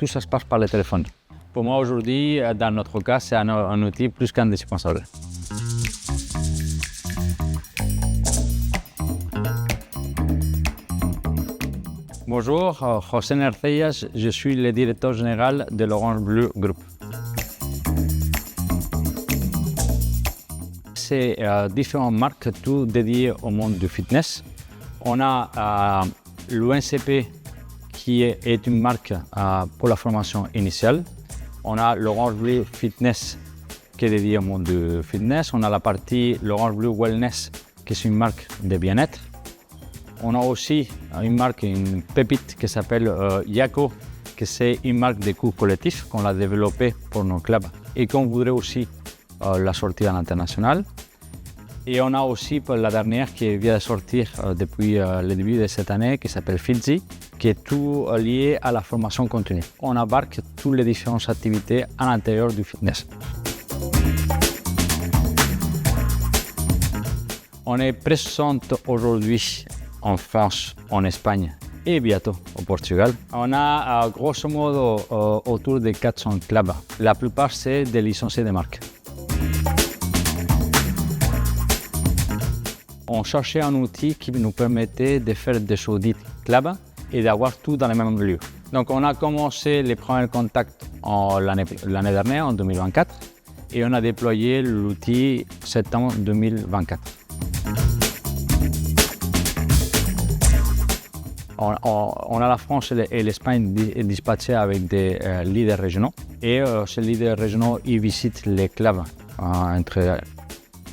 tout ça se passe par le téléphone. Pour moi, aujourd'hui, dans notre cas, c'est un outil plus qu'indispensable. Bonjour, José Nercellas, je suis le directeur général de l'Orange Blue Group. C'est différentes marques, tout dédiées au monde du fitness. On a l'ONCP qui est une marque pour la formation initiale. On a l'Orange Blue Fitness qui est dédiée au monde du fitness. On a la partie l'Orange Blue Wellness qui est une marque de bien-être. On a aussi une marque, une pépite qui s'appelle Yaco, qui c'est une marque de cours collectifs qu'on a développée pour nos clubs et qu'on voudrait aussi la sortir à l'international. Et on a aussi la dernière qui vient de sortir depuis le début de cette année, qui s'appelle Fitzy, qui est tout lié à la formation continue. On embarque toutes les différentes activités à l'intérieur du fitness. On est présent aujourd'hui en France, en Espagne et bientôt au Portugal. On a grosso modo autour de 400 clubs. La plupart, c'est des licenciés de marque. On cherchait un outil qui nous permettait de faire des audits clubs et d'avoir tout dans le même lieu. Donc on a commencé les premiers contacts l'année dernière, en 2024, et on a déployé l'outil septembre 2024. On a la France et l'Espagne dispatchés avec des leaders régionaux. Et ces leaders régionaux, ils visitent les clubs entre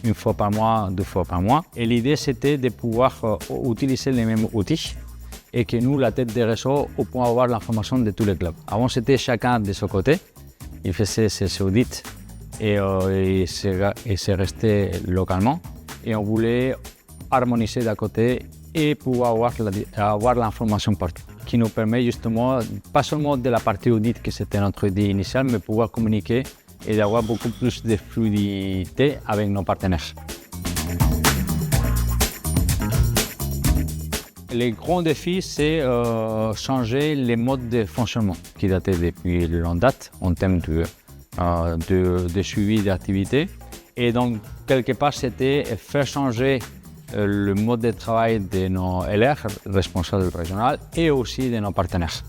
une fois par mois, 2 fois par mois. Et l'idée, c'était de pouvoir utiliser les mêmes outils et que nous, la tête des réseaux, on puisse avoir l'information de tous les clubs. Avant, c'était chacun de son côté. Il faisait ses audits et c'est resté localement. Et on voulait harmoniser d'un côté et pouvoir avoir l'information partout, qui nous permet justement, pas seulement de la partie audit, que c'était notre idée initiale, mais pouvoir communiquer et d'avoir beaucoup plus de fluidité avec nos partenaires. Le grand défi, c'est changer les modes de fonctionnement qui dataient depuis longue date en termes de suivi d'activité. Et donc, quelque part, c'était faire changer le mode de travail de nos LR, responsables régionaux, et aussi de nos partenaires.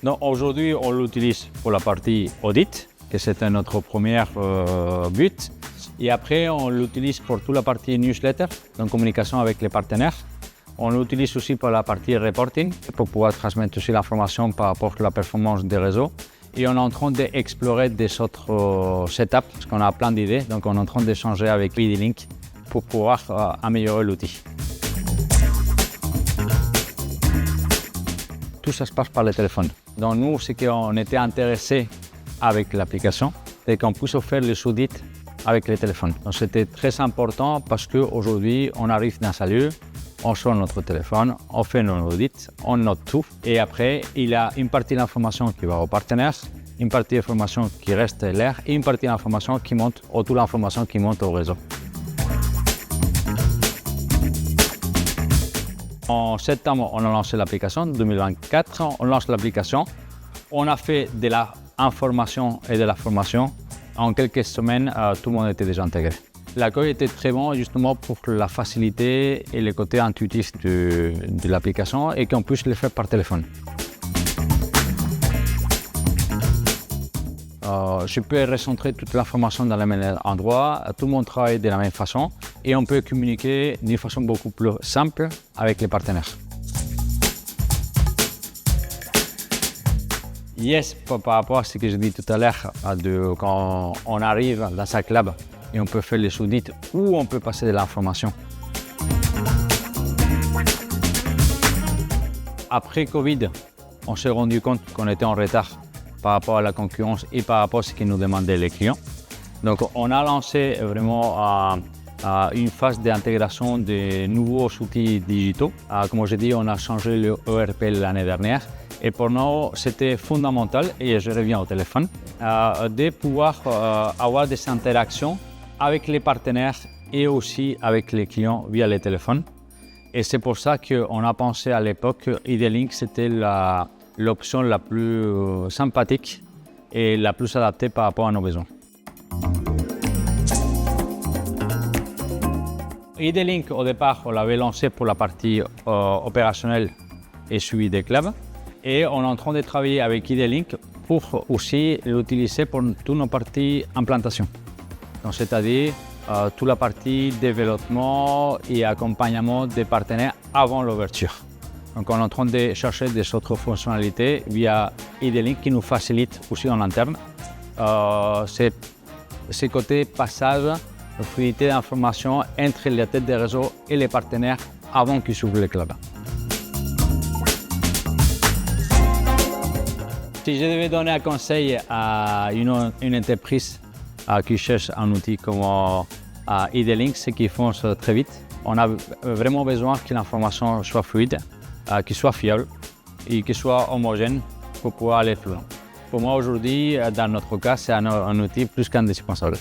Donc aujourd'hui, on l'utilise pour la partie audit, que c'était notre premier but. Et après, on l'utilise pour toute la partie newsletter, donc communication avec les partenaires. On l'utilise aussi pour la partie reporting, pour pouvoir transmettre aussi l'information par rapport à la performance des réseaux. Et on est en train d'explorer des autres setups, parce qu'on a plein d'idées. Donc on est en train d'échanger avec PDLink pour pouvoir améliorer l'outil. Tout ça se passe par le téléphone. Donc nous, c'est qu'on était intéressés avec l'application et qu'on puisse faire les audits avec le téléphone. Donc c'était très important parce qu'aujourd'hui, on arrive dans un lieu, on sort notre téléphone, on fait nos audits, on note tout. Et après, il y a une partie de l'information qui va aux partenaires, une partie de l'information qui reste l'air et une partie de l'information qui monte, ou toute l'information qui monte au réseau. En septembre, on a lancé l'application. En 2024, on lance l'application. On a fait de l'information et de la formation. En quelques semaines, tout le monde était déjà intégré. L'accueil était très bon justement pour la facilité et le côté intuitif de l'application et qu'on puisse le faire par téléphone. Je peux recentrer toute l'information dans le même endroit, tout le monde travaille de la même façon et on peut communiquer d'une façon beaucoup plus simple avec les partenaires. Yes, par rapport à ce que je dis tout à l'heure, quand on arrive dans un club et on peut faire les audits ou on peut passer de l'information. Après Covid, on s'est rendu compte qu'on était en retard par rapport à la concurrence et par rapport à ce que nous demandaient les clients. Donc on a lancé vraiment une phase d'intégration de nouveaux outils digitaux. Comme je dis, on a changé le ERP l'année dernière. Et pour nous, c'était fondamental, et je reviens au téléphone, de pouvoir avoir des interactions avec les partenaires et aussi avec les clients via les téléphones. Et c'est pour ça qu'on a pensé à l'époque que IDLink, c'était l'option la plus sympathique et la plus adaptée par rapport à nos besoins. IDLink, au départ, on l'avait lancé pour la partie opérationnelle et suivi des clubs. Et on est en train de travailler avec IDLink pour aussi l'utiliser pour toutes nos parties implantation. Donc, c'est-à-dire toute la partie développement et accompagnement des partenaires avant l'ouverture. Donc, on est en train de chercher des autres fonctionnalités via IDLink qui nous facilite aussi en interne. C'est côté passage, fluidité d'information entre les têtes des réseaux et les partenaires avant qu'ils s'ouvrent le club. Si je devais donner un conseil à une entreprise qui cherche un outil comme IDLink, c'est qu'ils font ça très vite. On a vraiment besoin que l'information soit fluide, qu'il soit fiable et qu'il soit homogène pour pouvoir aller plus loin. Pour moi aujourd'hui, dans notre cas, c'est un outil plus qu'indispensable.